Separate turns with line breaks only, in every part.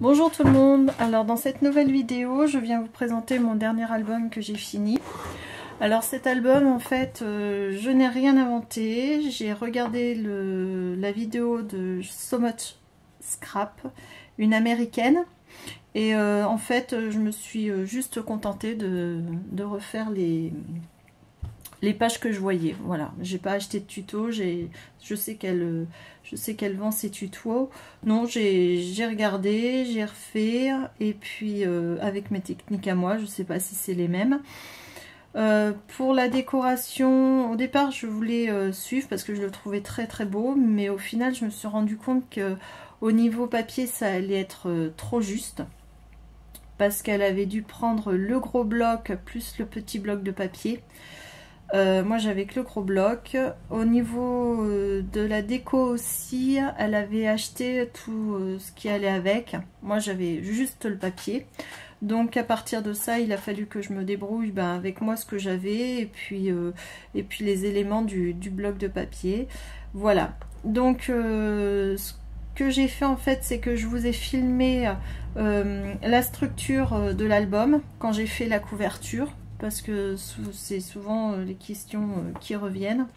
Bonjour tout le monde, alors dans cette nouvelle vidéo je viens vous présenter mon dernier album que j'ai fini. Alors cet album en fait je n'ai rien inventé, j'ai regardé la vidéo de So Much Scrap, une américaine, et en fait je me suis juste contentée de refaire les pages que je voyais. Voilà, j'ai pas acheté de tuto, je sais qu'elle vend ses tutos. Non, j'ai regardé, j'ai refait, et puis avec mes techniques à moi, je sais pas si c'est les mêmes. Pour la décoration, au départ je voulais suivre parce que je le trouvais très très beau, mais au final je me suis rendu compte que au niveau papier ça allait être trop juste, parce qu'elle avait dû prendre le gros bloc plus le petit bloc de papier. Moi j'avais que le gros bloc. Au niveau de la déco aussi, elle avait acheté tout ce qui allait avec. Moi j'avais juste le papier. Donc à partir de ça, il a fallu que je me débrouille avec moi ce que j'avais, et puis les éléments du bloc de papier. Voilà. Donc ce que j'ai fait en fait, c'est que je vous ai filmé la structure de l'album quand j'ai fait la couverture, parce que c'est souvent les questions qui reviennent.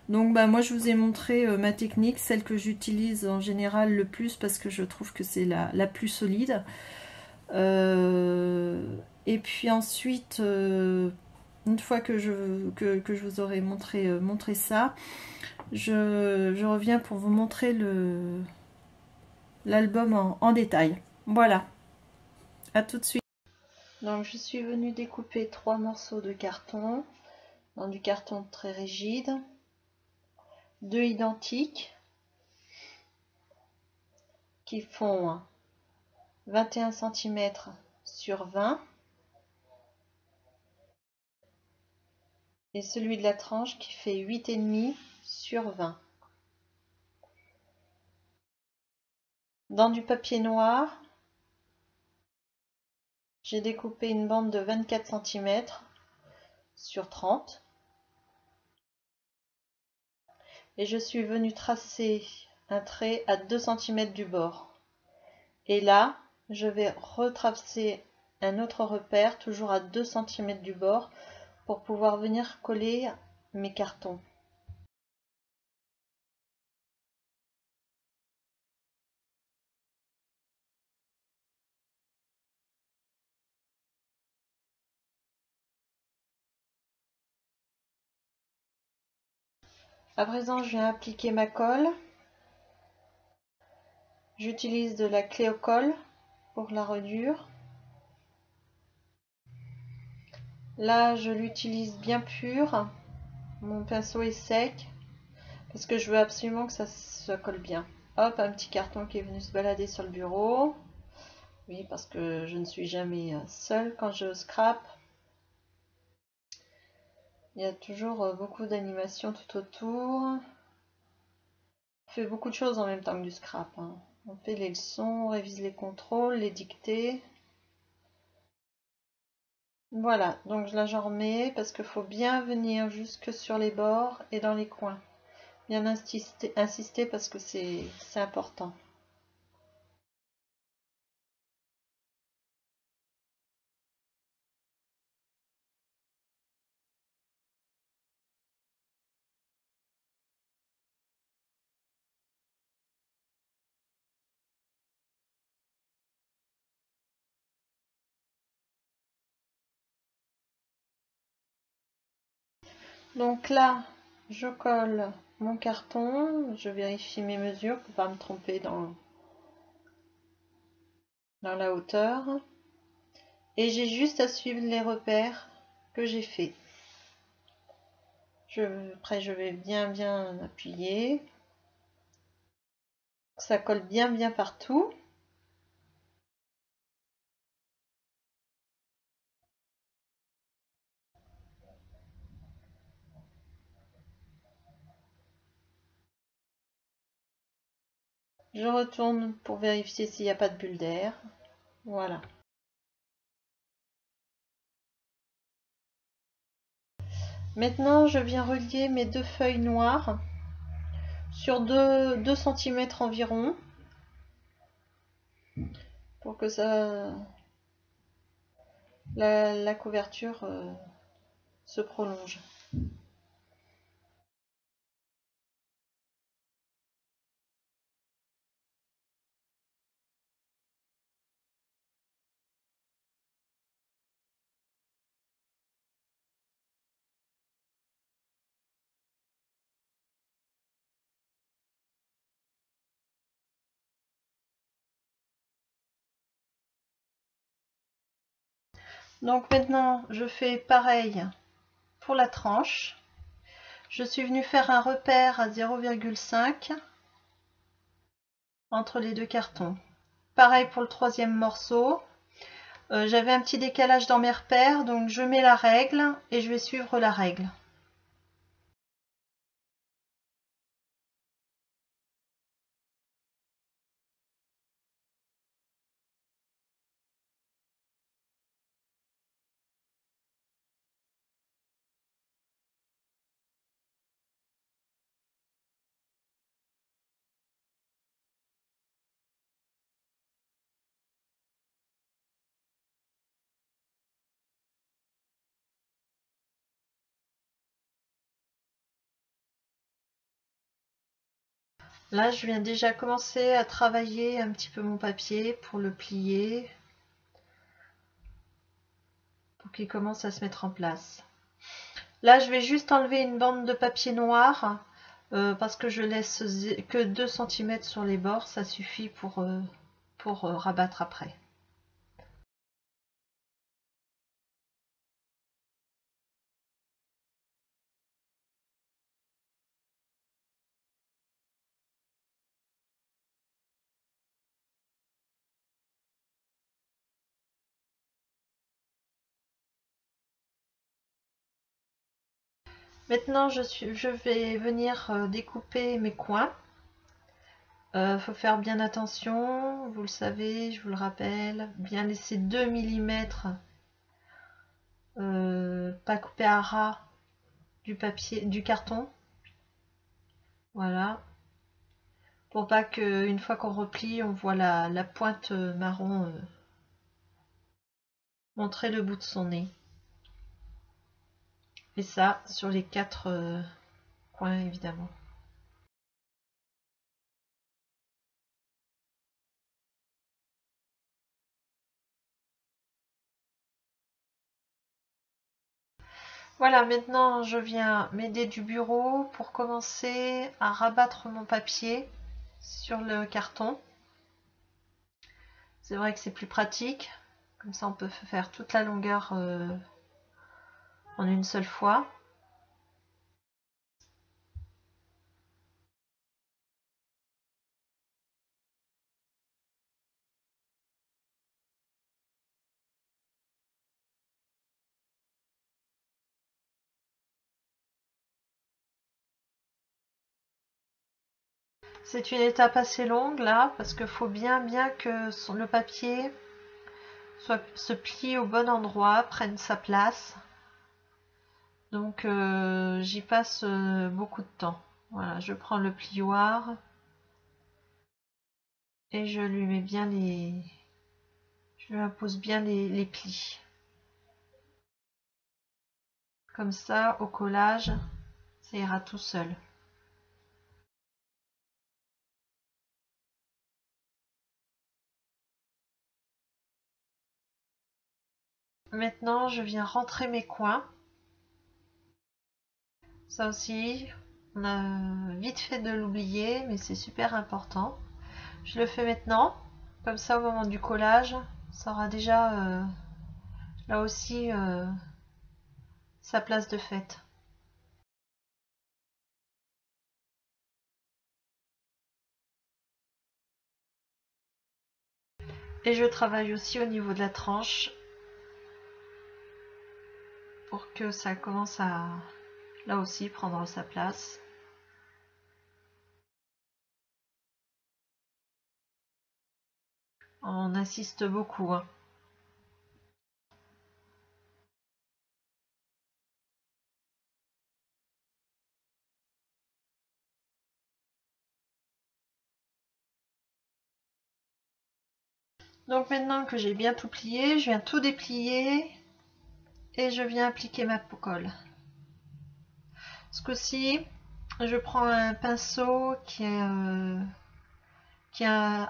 Donc moi je vous ai montré ma technique, celle que j'utilise en général le plus parce que je trouve que c'est la plus solide. Et puis ensuite, une fois que je vous aurai montré ça, je reviens pour vous montrer l'album en détail. Voilà, à tout de suite. Donc je suis venue découper 3 morceaux de carton, dans du carton très rigide, 2 identiques, qui font 21 cm sur 20, et celui de la tranche qui fait 8,5 sur 20. Dans du papier noir, j'ai découpé une bande de 24 cm sur 30, et je suis venue tracer un trait à 2 cm du bord. Et là, je vais retracer un autre repère, toujours à 2 cm du bord, pour pouvoir venir coller mes cartons. À présent, je vais appliquer ma colle. J'utilise de la Cléo-Colle pour la reliure. Là, je l'utilise bien pur. Mon pinceau est sec parce que je veux absolument que ça colle bien. Hop, un petit carton qui est venu se balader sur le bureau. Oui, parce que je ne suis jamais seule quand je scrape. Il y a toujours beaucoup d'animations tout autour. On fait beaucoup de choses en même temps que du scrap. On fait les leçons, on révise les contrôles, les dictées. Voilà, donc là j'en remets parce qu'il faut bien venir jusque sur les bords et dans les coins. Bien insister parce que c'est important. Donc là, je colle mon carton, je vérifie mes mesures pour ne pas me tromper dans la hauteur. Et j'ai juste à suivre les repères que j'ai fait. Après, je vais bien appuyer. Ça colle bien partout. Je retourne pour vérifier s'il n'y a pas de bulle d'air. Voilà. Maintenant, je viens relier mes 2 feuilles noires sur 2 cm environ. pour que ça, la couverture se prolonge. Donc maintenant, je fais pareil pour la tranche. Je suis venue faire un repère à 0,5 entre les deux cartons. Pareil pour le troisième morceau. J'avais un petit décalage dans mes repères, donc je mets la règle et je vais suivre la règle. Là, je viens déjà commencer à travailler un petit peu mon papier pour le plier, pour qu'il commence à se mettre en place. Là, je vais juste enlever une bande de papier noir parce que je laisse que 2 cm sur les bords, ça suffit pour rabattre après. Maintenant, je vais venir découper mes coins. Faut faire bien attention, vous le savez, je vous le rappelle, bien laisser 2 mm, pas couper à ras du papier, du carton. Voilà, pour pas que une fois qu'on replie, on voit la pointe marron montrer le bout de son nez. Et ça sur les 4 coins évidemment. Voilà, maintenant je viens m'aider du bureau pour commencer à rabattre mon papier sur le carton. C'est vrai que c'est plus pratique, comme ça on peut faire toute la longueur en une seule fois. C'est une étape assez longue là, parce qu'il faut bien que le papier se plie au bon endroit, prenne sa place. Donc j'y passe beaucoup de temps. Voilà, je prends le plioir et je lui mets bien je lui impose bien les plis. Comme ça, au collage, ça ira tout seul. Maintenant, je viens rentrer mes coins. Ça aussi, on a vite fait de l'oublier, mais c'est super important. Je le fais maintenant, comme ça au moment du collage, ça aura déjà là aussi sa place de fête. Et je travaille aussi au niveau de la tranche pour que ça commence à là aussi prendre sa place. On insiste beaucoup, hein. Donc maintenant que j'ai bien tout plié, je viens tout déplier et je viens appliquer ma colle. Ce coup-ci, je prends un pinceau qui a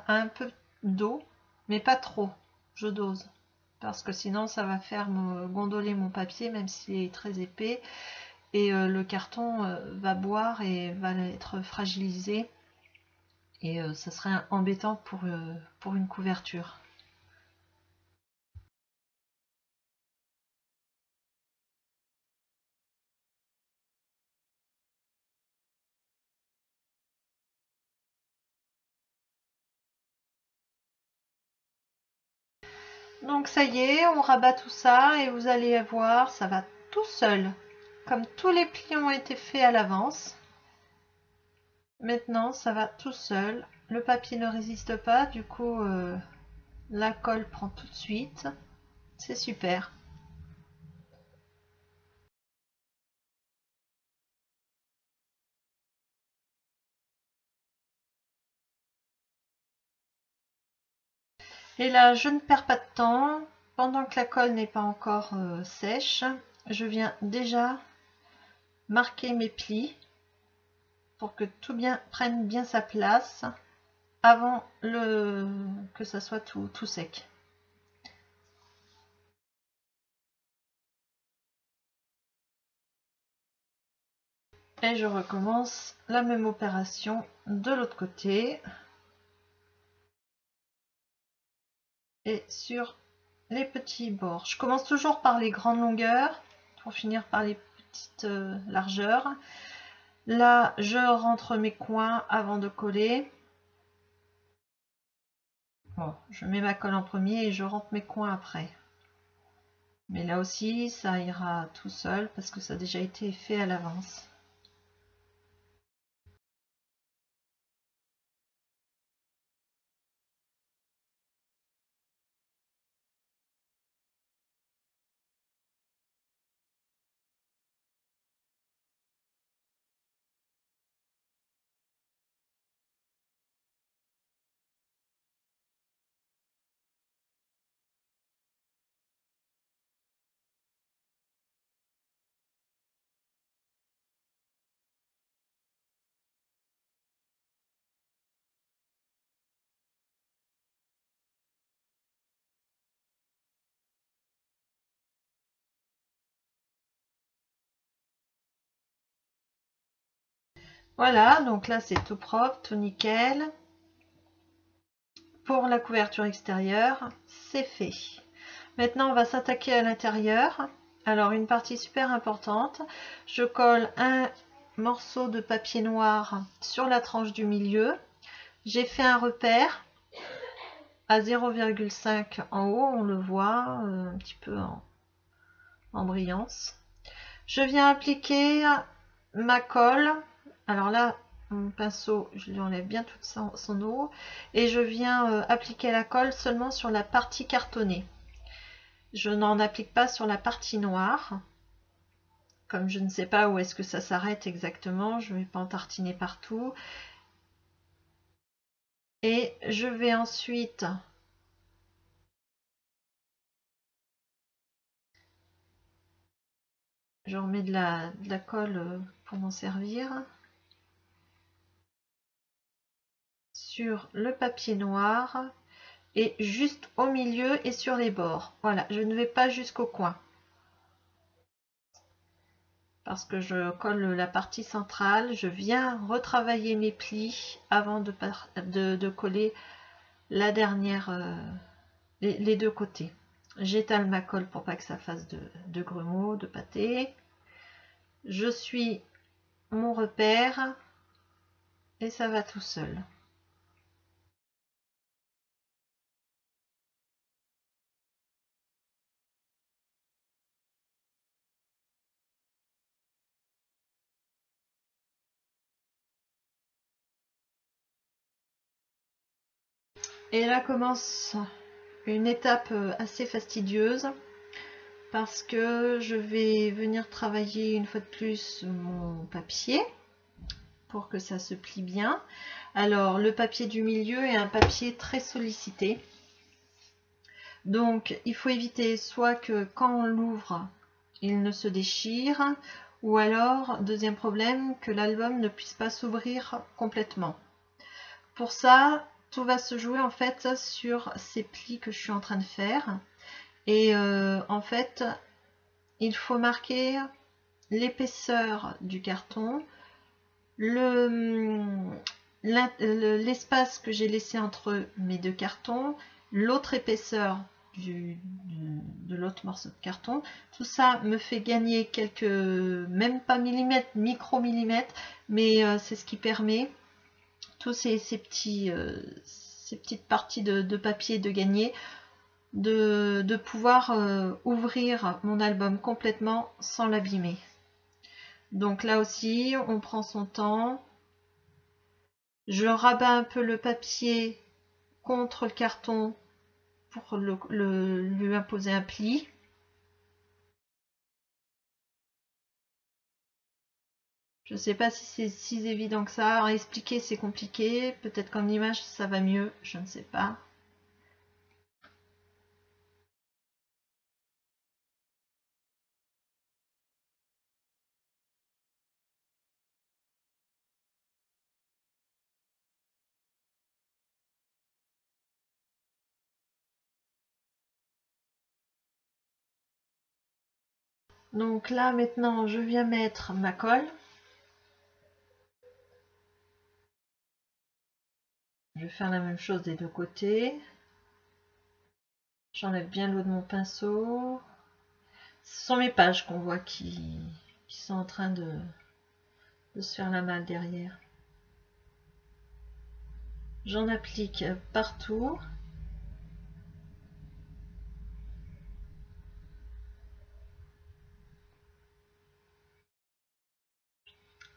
un peu d'eau, mais pas trop. Je dose. Parce que sinon ça va faire me gondoler mon papier, même s'il est très épais. Et le carton va boire et va être fragilisé. Et ça serait embêtant pour une couverture. Donc ça y est, on rabat tout ça et vous allez voir, ça va tout seul. Comme tous les plis ont été faits à l'avance. Maintenant, ça va tout seul. Le papier ne résiste pas, du coup, la colle prend tout de suite. C'est super. Et là, je ne perds pas de temps. Pendant que la colle n'est pas encore sèche, je viens déjà marquer mes plis pour que tout prenne bien sa place avant que ça soit tout sec. Et je recommence la même opération de l'autre côté. Et sur les petits bords. Je commence toujours par les grandes longueurs pour finir par les petites largeurs. Là, je rentre mes coins avant de coller. Bon, je mets ma colle en premier et je rentre mes coins après. Mais là aussi, ça ira tout seul parce que ça a déjà été fait à l'avance. Voilà, donc là c'est tout propre, tout nickel. Pour la couverture extérieure, c'est fait. Maintenant, on va s'attaquer à l'intérieur. Alors, une partie super importante, je colle un morceau de papier noir sur la tranche du milieu. J'ai fait un repère à 0,5 en haut, on le voit un petit peu en brillance. Je viens appliquer ma colle. Alors là, mon pinceau, je lui enlève bien toute son eau. Et je viens appliquer la colle seulement sur la partie cartonnée. Je n'en applique pas sur la partie noire. Comme je ne sais pas où est-ce que ça s'arrête exactement, je ne vais pas en tartiner partout. Et je vais ensuite je remets de la colle pour m'en servir sur le papier noir et juste au milieu et sur les bords. Voilà, je ne vais pas jusqu'au coin parce que je colle la partie centrale. Je viens retravailler mes plis avant de coller la dernière, les deux côtés. J'étale ma colle pour pas que ça fasse de grumeaux, de pâté. Je suis mon repère et ça va tout seul. Et là commence une étape assez fastidieuse parce que je vais venir travailler une fois de plus mon papier pour que ça se plie bien. Alors le papier du milieu est un papier très sollicité. Donc il faut éviter soit que quand on l'ouvre, il ne se déchire, ou alors, deuxième problème, que l'album ne puisse pas s'ouvrir complètement. Pour ça, tout va se jouer en fait sur ces plis que je suis en train de faire. Et en fait, il faut marquer l'épaisseur du carton, l'espace que j'ai laissé entre mes deux cartons, l'autre épaisseur de l'autre morceau de carton. Tout ça me fait gagner quelques, même pas millimètres, micro-millimètres, mais c'est ce qui permet tous ces petites parties de papier de gagner, de pouvoir ouvrir mon album complètement sans l'abîmer. Donc là aussi, on prend son temps. Je rabats un peu le papier contre le carton pour lui imposer un pli. Je ne sais pas si c'est si évident que ça. À expliquer, c'est compliqué. Peut-être qu'en image, ça va mieux. Je ne sais pas. Donc là, maintenant, je viens mettre ma colle. Je vais faire la même chose des deux côtés. J'enlève bien l'eau de mon pinceau. Ce sont mes pages qu'on voit qui sont en train de se faire la malle derrière. J'en applique partout.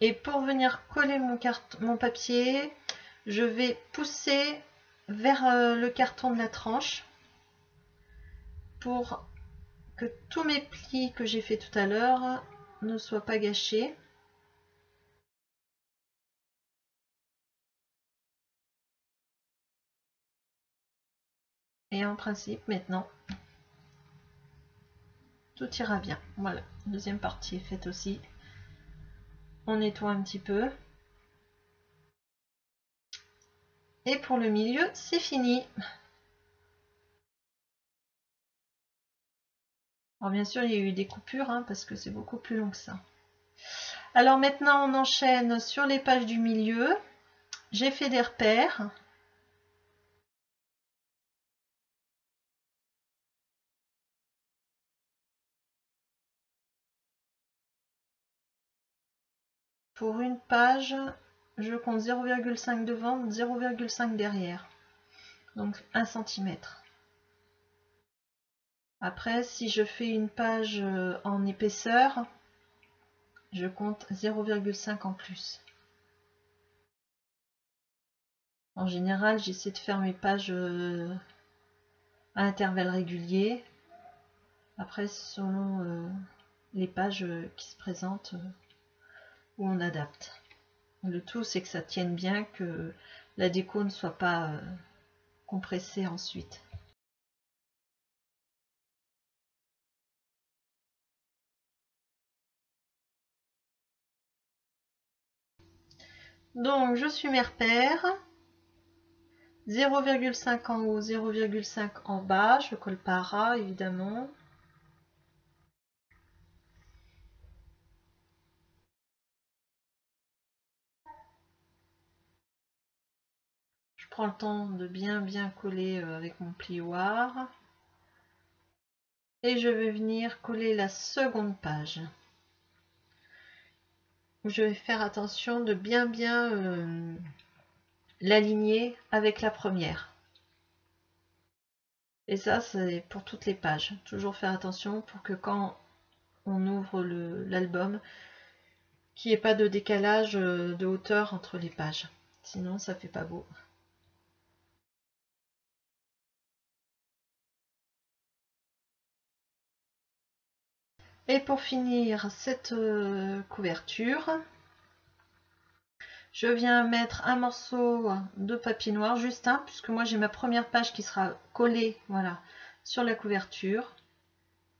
Et pour venir coller mon papier, je vais pousser vers le carton de la tranche pour que tous mes plis que j'ai fait tout à l'heure ne soient pas gâchés. Et en principe, maintenant, tout ira bien. Voilà, deuxième partie est faite aussi. On nettoie un petit peu. Et pour le milieu, c'est fini. Alors bien sûr, il y a eu des coupures, hein, parce que c'est beaucoup plus long que ça. Alors maintenant, on enchaîne sur les pages du milieu. J'ai fait des repères. Pour une page, je compte 0,5 devant, 0,5 derrière. Donc 1 cm. Après, si je fais une page en épaisseur, je compte 0,5 en plus. En général, j'essaie de faire mes pages à intervalles réguliers. Après, selon les pages qui se présentent, où on adapte. Le tout, c'est que ça tienne bien, que la déco ne soit pas compressée ensuite. Donc, je suis mes repères. 0,5 en haut, 0,5 en bas. Je colle pas à ras, évidemment. Je prends le temps de bien coller avec mon plioir. Et je vais venir coller la seconde page. Je vais faire attention de bien l'aligner avec la première. Et ça, c'est pour toutes les pages. Toujours faire attention pour que quand on ouvre l'album, qu'il n'y ait pas de décalage de hauteur entre les pages. Sinon, ça fait pas beau. Et pour finir cette couverture, je viens mettre un morceau de papier noir, juste un, puisque moi j'ai ma première page qui sera collée, voilà, sur la couverture.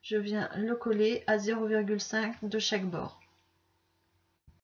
Je viens le coller à 0,5 de chaque bord.